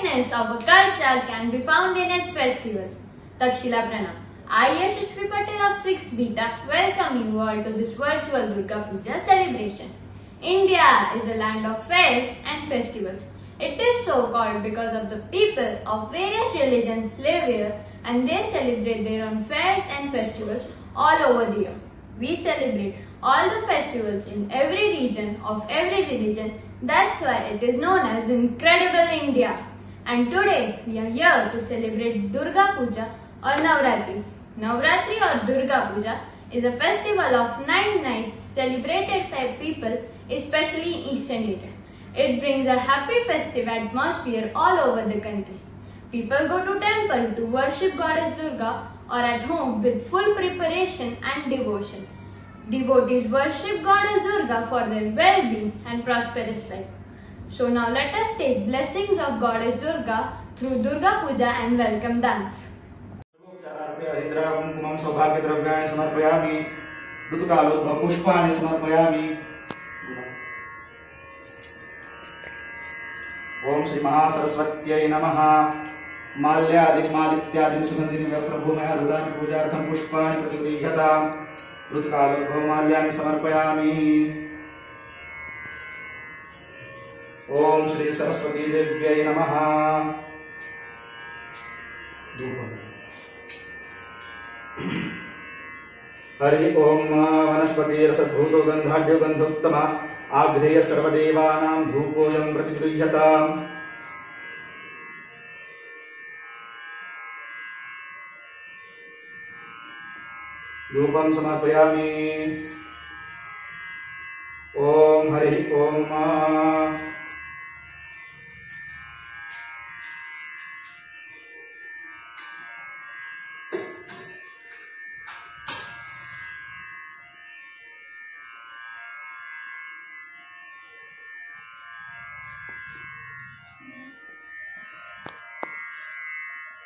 greatness of a culture can be found in its festivals. Takshila Pranam. I, Yashasvi Patel of 6th Beta, welcome you all to this virtual Durga Puja celebration. India is a land of fairs and festivals. It is so called because of the people of various religions live here and they celebrate their own fairs and festivals all over the year. We celebrate all the festivals in every region of every religion. That's why it is known as Incredible India. And today we are here to celebrate Durga Puja or Navratri. Navratri or Durga Puja is a festival of 9 nights celebrated by people, especially in Eastern India. It brings a happy festive atmosphere all over the country. People go to temple to worship Goddess Durga or at home with full preparation and devotion. Devotees worship Goddess Durga for their well-being and prosperous life. So now let us take blessings of Goddess Durga through Durga Puja and welcome dance. ओम श्री महासरस्वत्यै नमः। माल्यादि मादित्यादि सुगंधिनि प्रभुमय रुदानि पूजार्थं पुष्पाणि प्रतिगृह्यताम्। ऋतुकालोद्भव माल्यानि समर्पयामि। ओम श्री सरस्वती देव्यै नमः। हरि ओम वनस्पति रसभूतो गंधाढ्यो गंधोत्तम आग्नेय सर्वदेवानां धूपोऽयं प्रतिगृह्यताम्। धूपं समर्पयामि। ओम हरि ओम।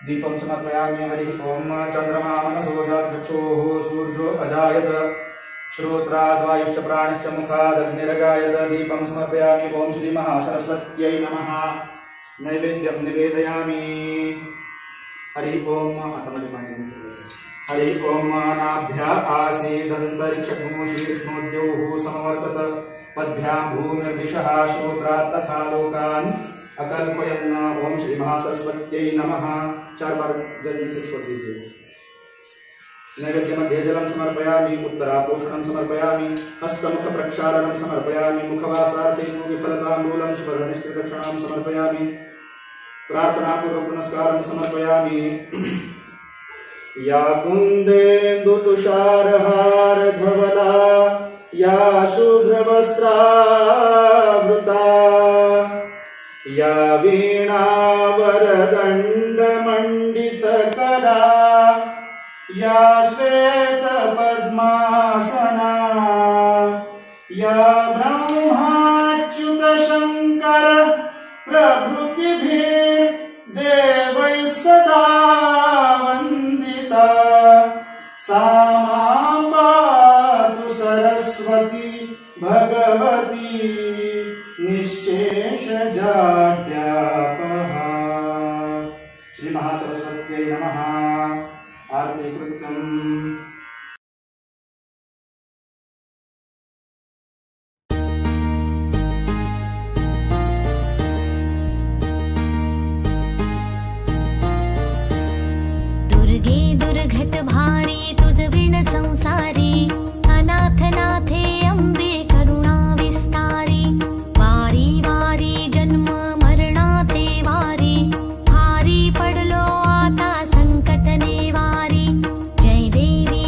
दीपं समर्पयामि। हरि ओम। चंद्रमा मनसो जात चक्षुः सूर्यो अजायत श्रोत्राद्वायुश्च प्राणश्च मुखादग्निरजायत। दीपं समर्पयामि। ओम श्री महासरस्वत्यै नमः। नैवेद्यं निवेदयामि। हरि ओम। हरि ओम। नाभ्या आसीदन्तरिक्षगो शीर्ष्णोद्यौः समवर्तत पद्भ्यां भूमिर्दिशः श्रोत्रात् तथा लोकान् अकल्पयन्। ओम श्री महासरस्वत्यै नमः। 4 बार जल नीचे छोड़ दीजिए। नैवेद्य मध्ये जलं समर्पयामि। उत्तरापोषणं समर्पयामि। हस्तमुख प्रक्षालनं समर्पयामि। मुखवासार्थे योगिफलताम्बूलं स्मरणनिष्ठदक्षिणां समर्पयामि। प्रार्थनापूर्वक नमस्कारं समर्पयामि। या कुन्देन्दु तुषारहार धवला या शुभ्रवस्त्रावृता या वीणा वरदण्ड मण्डितकरा या श्वेत पद्मासना या ब्रह्माच्युत शंकर प्रभृतिभिः देवैः सदा वन्दिता सा मां पातु सरस्वती भगवती निःशेष जाड्यापहा। श्री महासरस्वत्यै नमः। आरती कृत्यम्। दुर्गे दुर्घट भारी तुझ विण संसारी अनाथ नाथे अंबे करुणा विस्तारी वारी वारी जन्म मरणाते वारी भारी पडलो आता संकट नेवारी जय देवी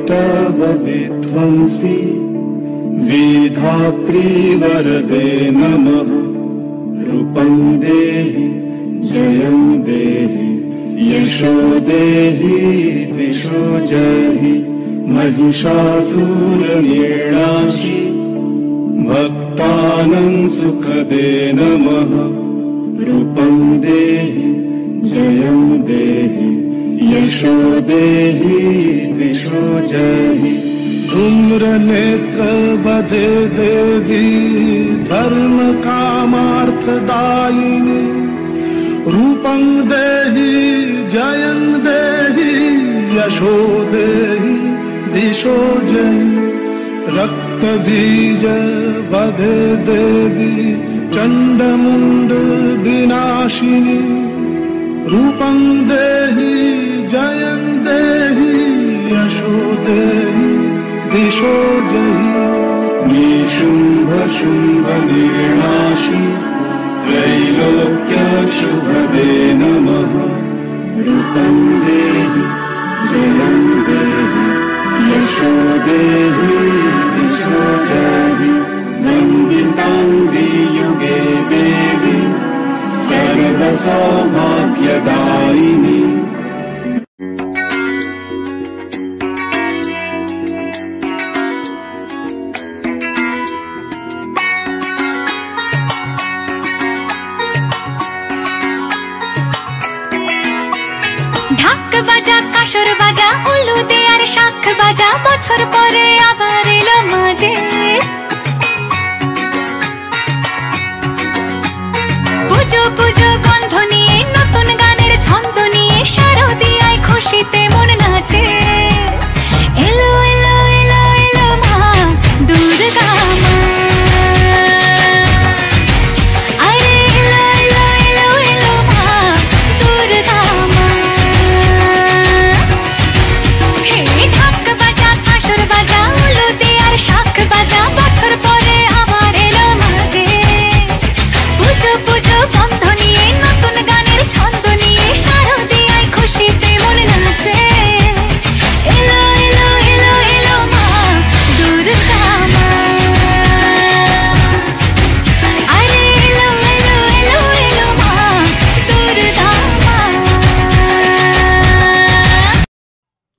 विटव विध्वंसी विधात्री वरदे नमः। रूपं देहि जयं देहि यशो देहि दिशो जहि। महिषासुरनिर्णाशि भक्तानां सुखदे नमः। रूपं देहि जयं देहि यशो देहि दिशो जहि। धूम्रनेत्र वधे देवी धर्म कामार्थदायिनी। रूपं देहि जयं देहि यशो देहि दिशो जहि। रक्तबीज वधे देवी चण्डमुण्ड विनाशिनी। रूपं देहि जयं देहि यशो देहि दिशो जहि। निशुम्भ शुम्भ निर्णाशि त्रैलोक्य शुभदे नमः। रूपं देहि जयं देहि यशो देहि दिशो जहि। वन्दितां वियुगे देवी सर्वसौभाग्यदायिनी। ঢাক বাজা কাসর বাজা উলু দে আর শাখ বাজা বছর পরে আবার এলো মাঝে। পুজো পুজো গন্ধ নিয়ে নতুন গানের ছন্দ নিয়ে শারদিয়ায় খুশিতে মন নাচে। এলো এলো এলো এলো মা দুর্গা মা। আরে এলো এলো এলো এলো মা দুর্গা মা। হে ঢাক বাজা কাসর বাজা উলু দে আর শাখ বাজা বছর পরে আবার এলো মাঝে। পুজো পুজো গন্ধ নিয়ে নতুন গানের ছন্দ নিয়ে শারদিয়ায় খুশিতে মন নাচে। এলো এলো এলো এলো মা দুর্গা মা। আরে এলো এলো এলো এলো মা দুর্গা মা।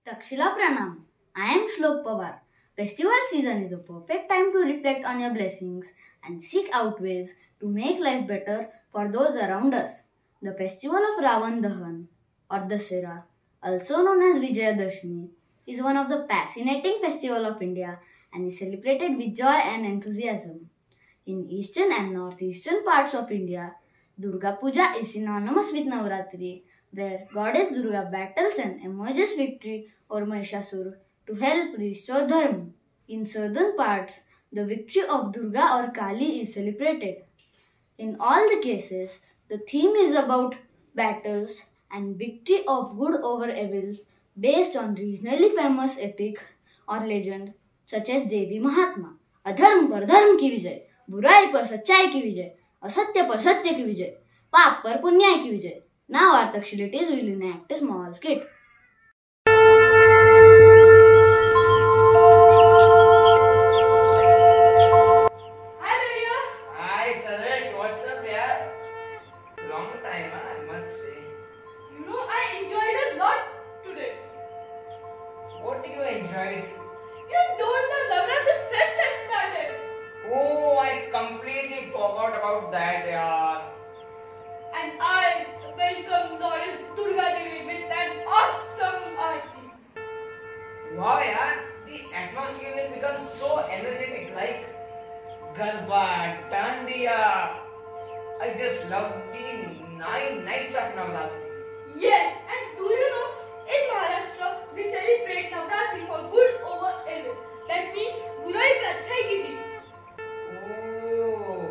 Takshila Pranam. I am Shlok Pawar. Festival season is a perfect time to reflect on your blessings and seek out ways to make life better for those around us. The festival of Ravan Dahan or Dasera, also known as Vijayadashmi, is one of the fascinating festivals of India and is celebrated with joy and enthusiasm. In eastern and northeastern parts of India, Durga Puja is synonymous with Navratri, where Goddess Durga battles and emerges victory over Mahishasura to help restore Dharma. In southern parts, the victory of Durga or Kali is celebrated. In all the cases, the theme is about battles and victory of good over evil based on regionally famous epic or legend such as Devi Mahatma. अधर्म पर धर्म की विजय, बुराई पर सच्चाई की विजय, असत्य पर सत्य की विजय, पाप पर पुण्य की विजय. Now our Takshilites will enact a small skit. Wow, yaar, the atmosphere will become so energetic, like Garba, Dandiya. I just love the 9 nights of Navratri. Yes, and do you know, in Maharashtra, we celebrate Navratri for good over evil. That means बुराई पे अच्छाई की जीत. Oh,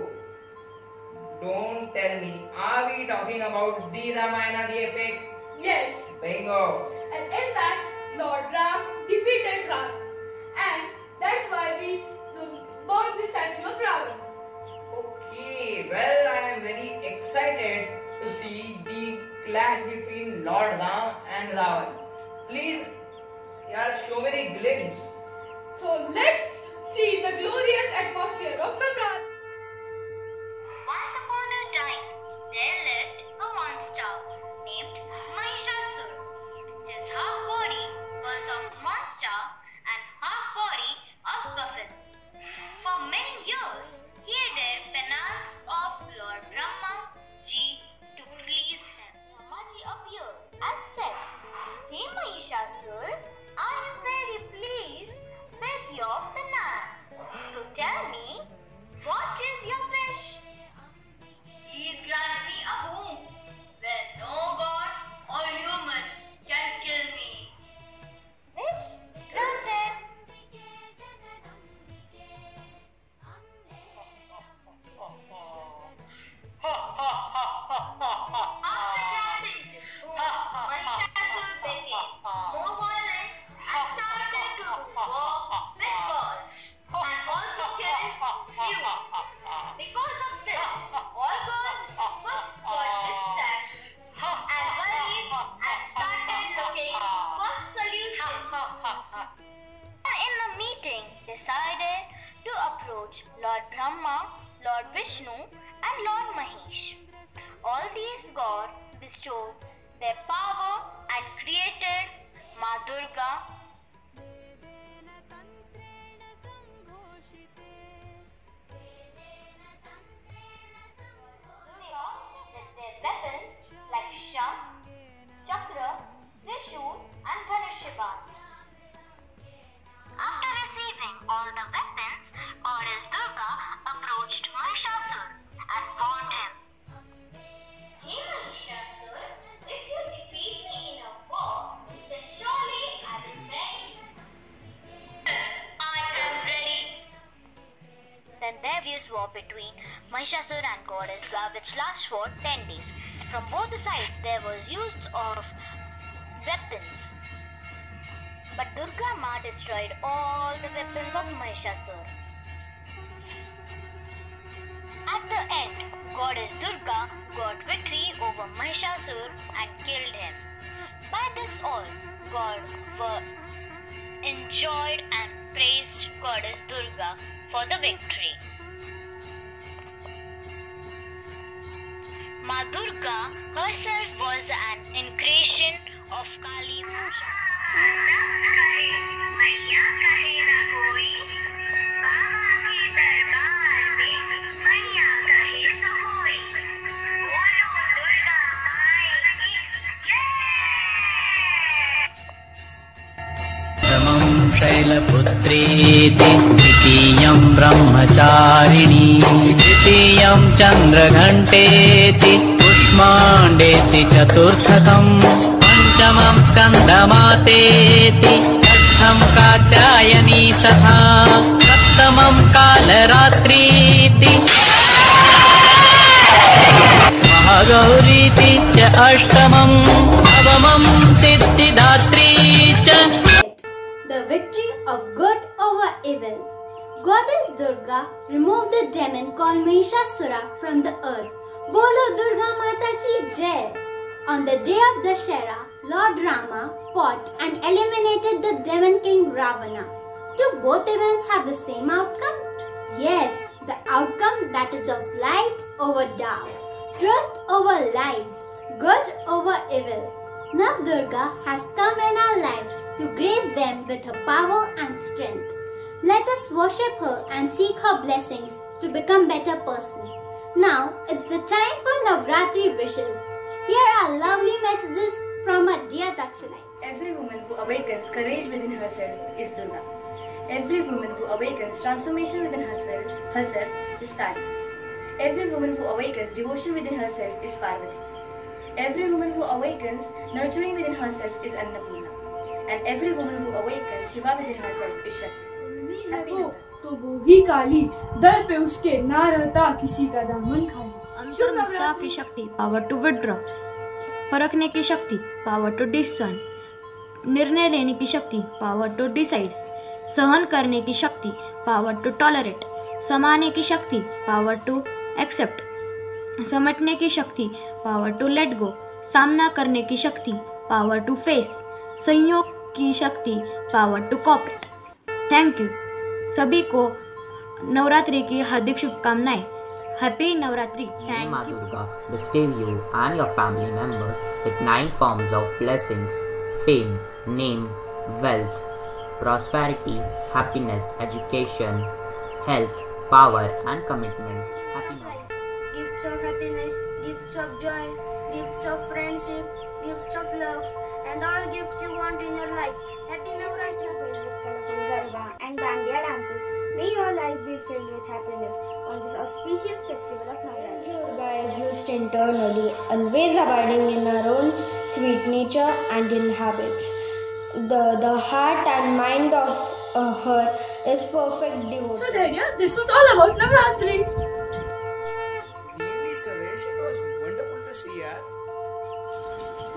don't tell me. Are we talking about the Ramayana, the epic? Yes, Bingo. and in that, Lord Ram defeated Ram. And that's why we burn the statue of Ravan. Okay, well, I am very excited to see the clash between Lord Ram and Ravan. Please, yaar, show me the approach Lord Brahma, Lord Vishnu and Lord Mahesh. All these gods bestowed their power and created Ma Durga. With their weapons like Shankh, Chakra, Trishul and Dhanush. After receiving all the weapons, Goddess Durga approached Mahishasur and warned him. Hey Mahishasur, if you defeat me in a war, then surely I will ready. Yes, I am ready. Then there was war between Mahishasur and Goddess Durga which lasted for 10 days. From both the sides there was use of weapons. But Durga Ma destroyed all the weapons of Mahishasur. At the end, Goddess Durga got victory over Mahishasur and killed him. By this all, God were enjoyed and praised Goddess Durga for the victory. Ma Durga herself was an incarnation of Kali Puja. शैलपुत्रेति द्वितीयं ब्रह्मचारिणी तृतीयं चन्द्रघण्टेति कुष्माण्डेति चतुर्थकम् पंचमं स्कन्दमातेति षष्ठं कात्यायनी तथा सप्तमं कालरात्रीति महागौरीति च अष्टमं नवमं सिद्धिदात्री च. The victory of good over evil. Goddess Durga removed the demon called Mahishasura from the earth. Bolo Durga Mata ki Jai. On the day of Dashera, Lord Rama fought and eliminated the demon king Ravana. Do both events have the same outcome? Yes, the outcome that is of light over dark, truth over lies, good over evil. Now Durga has come in our lives to grace them with her power and strength. Let us worship her and seek her blessings to become better person. Now it's the time for Navratri wishes. Here are lovely messages from our dear Dakshinites. Every woman who awakens courage within herself is Durga. Every woman who awakens transformation within herself is Kali. Every woman who awakens devotion within herself is Parvati. Every woman who awakens nurturing within herself is Annapurna. And every woman who awakens Shiva within herself is Shakti. है वो तो वो ही काली, दर पे उसके ना रहता किसी का दामन खाली. अंतर्मुखता की शक्ति, पावर टू विड्रॉ. परखने की शक्ति, पावर टू डिस्सर्न. निर्णय लेने की शक्ति, पावर टू डिसाइड. सहन करने की शक्ति, पावर टू टॉलरेट. समाने की शक्ति, पावर टू एक्सेप्ट. समेटने की शक्ति, पावर टू लेट गो. सामना करने की शक्ति, पावर टू फेस. संयोग की शक्ति, power to cooperate. Thank you. सभी को नवरात्रि की हार्दिक शुभकामनाएं. Happy Navratri. May Ma Durga bestow you and your family members with 9 forms of blessings: fame, name, wealth, prosperity, happiness, education, health, power and commitment. Happy Navratri. Gifts of happiness, gifts of joy, gifts of friendship, gifts of love, and all gifts you want in your life. Happy Navratri. Filled with colorful Garba and Dandiya dances. May your life be filled with happiness on this auspicious festival of Navratri. Durga exists internally, always abiding in her own sweet nature and in habits. The heart and mind of her is perfect devotee. So Dhairya, this was all about Navratri. Really, Suresh, it was wonderful to see you.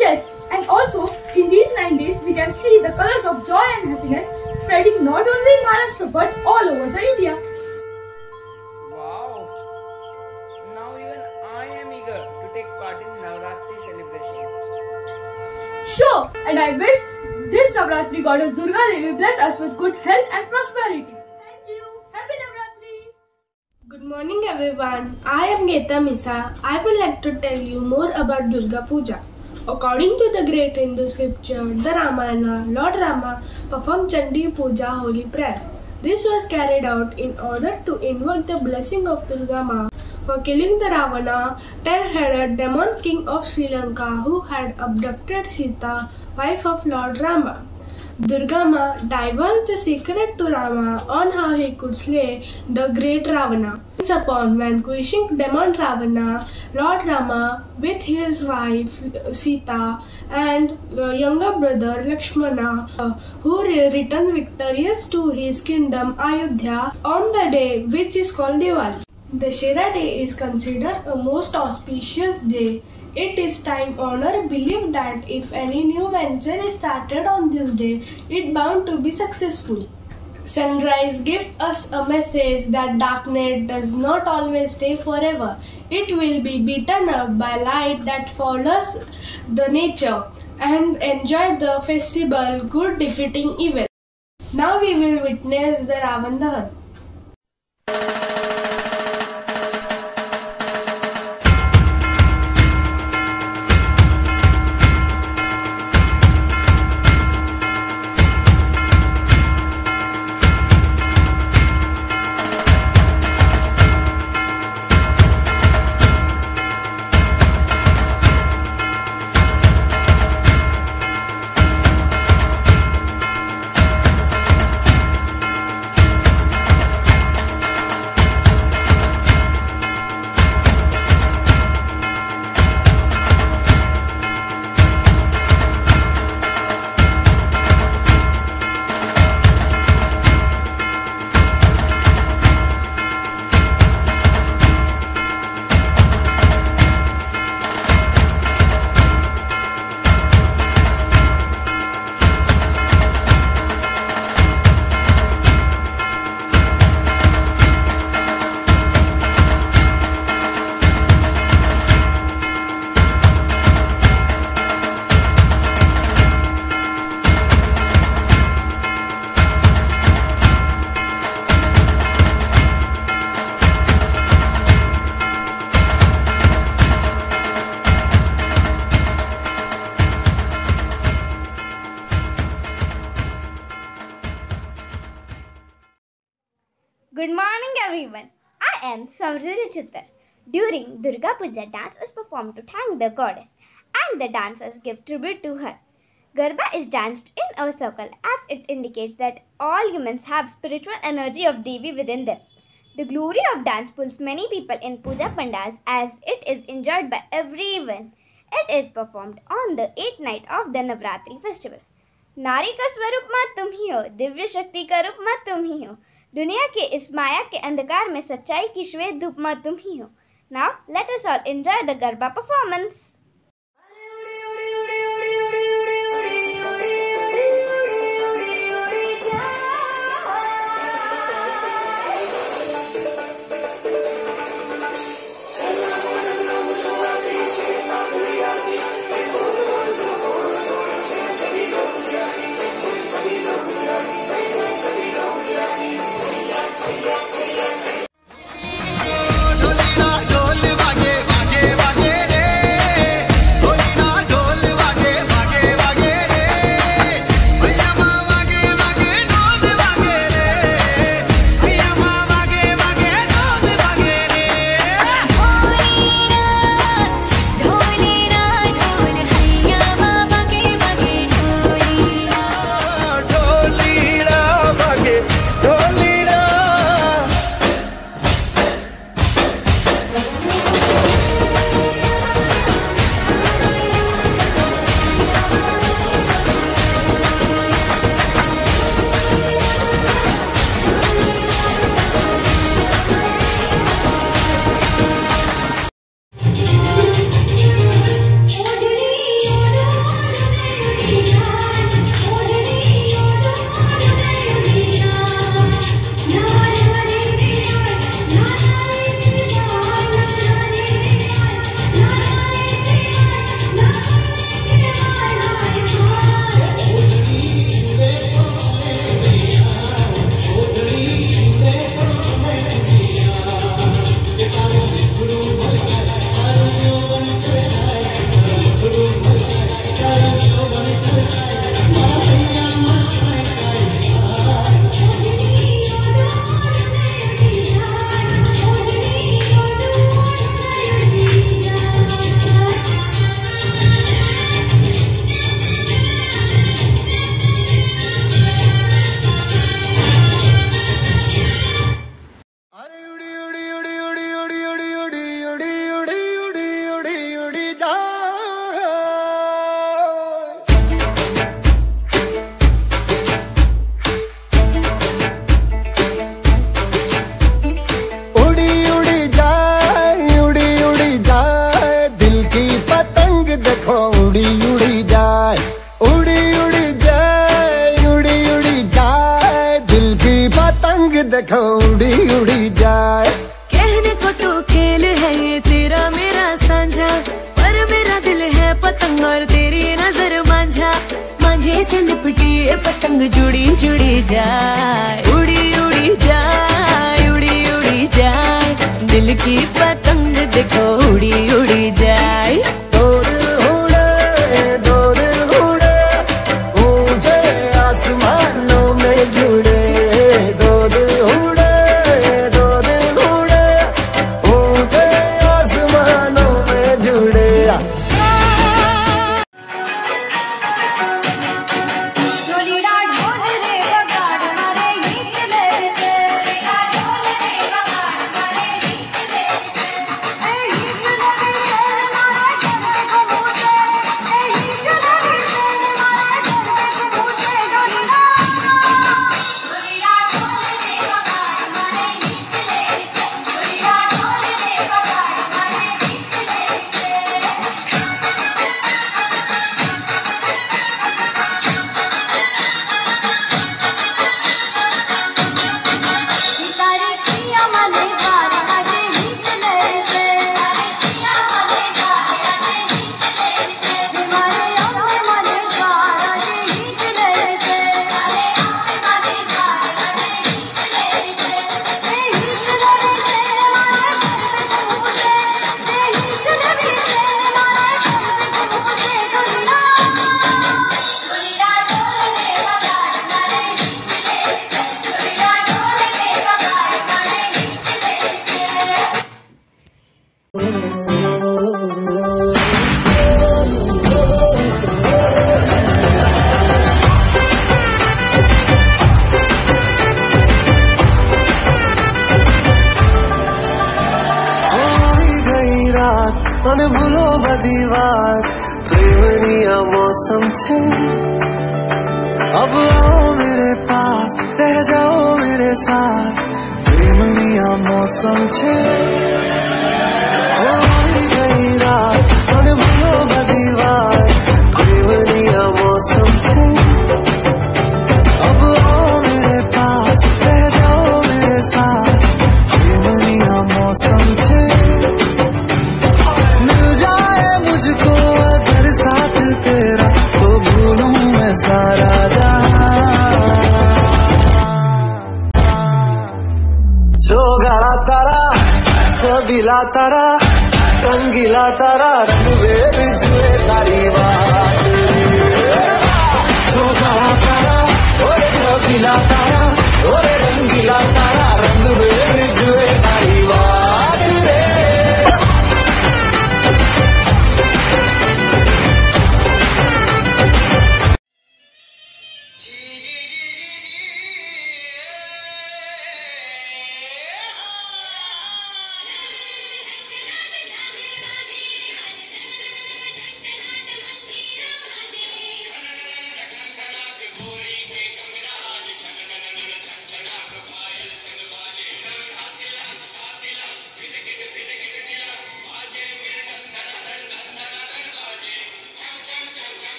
Yes, and also in these 9 days we can see the colors of joy and happiness spreading not only in Maharashtra but all over the India. Wow! Now even I am eager to take part in Navratri celebration. Sure, and I wish this Navratri Goddess Durga Devi bless us with good health and prosperity. Thank you. Happy Navratri. morning everyone. I am Geeta Misa. I would like to tell you more about Durga Puja. According to the great Hindu scripture, the Ramayana, Lord Rama performed Chandi Puja holy prayer. This was carried out in order to invoke the blessing of Durga Ma for killing the Ravana, 10-headed demon king of Sri Lanka who had abducted Sita, wife of Lord Rama. Durga Ma divulged the secret to Rama on how he could slay the great Ravana. Once upon vanquishing demon Ravana, Lord Rama with his wife Sita and younger brother Lakshmana who returned victorious to his kingdom Ayodhya on the day which is called Diwali. The Dussehra day is considered a most auspicious day. It is time-honored belief that if any new venture is started on this day, it bound to be successful. Sunrise gives us a message that darkness does not always stay forever. It will be beaten up by light that follows the nature and enjoy the festival, good defeating evil. Now we will witness the Ravan Dahan. Good morning everyone. I am Samriddhi Chittar. During Durga Puja, dance is performed to thank the goddess and the dancers give tribute to her. Garba is danced in a circle as it indicates that all humans have spiritual energy of Devi within them. The glory of dance pulls many people in Puja Pandals as it is enjoyed by everyone. It is performed on the 8th night of the Navratri festival. नारी का स्वरूप माँ तुम ही हो, दिव्य शक्ति का रूप माँ तुम ही हो, दुनिया के इस माया के अंधकार में सच्चाई की श्वेत धूप माँ तुम ही हो. Now let us all enjoy the Garba performance. ढोल वागे वागे वागे रे देखो उड़ी उड़ी जाए। कहने को तो खेल है ये तेरा मेरा साझा, पर मेरा दिल है पतंग और तेरी नजर मांझा। मांझे से लिपटी ये पतंग जुड़ी जुड़ी जाए, उड़ी उड़ी जाए, उड़ी उड़ी जाए। दिल की पतंग देखो उड़ी उड़ी जाए। दो दिल उड़े ऊंचे आसमानों में जुड़े। दो दिल उड़े ऊंचे आसमानों में जुड़े। મને ભૂલો બધી વાત પ્રેમની આ मौसम છે। अब आओ मेरे पास रह जाओ मेरे साथ प्रेमनी आ मौसम છે। होई गई रात મને ભૂલો બધી વાત પ્રેમની आ मौसम છે। अब आओ मेरे पास रह जाओ मेरे साथ प्रेमनी आ मौसम છે। मुझको अगर साथ तेरा तो भूलूं मैं सारा जहां। सोगाड़ा तारा छबीला तारा रंगीला तारा रंगवेल जुए तारी बात। सोगाड़ा तारा और छबीला तारा और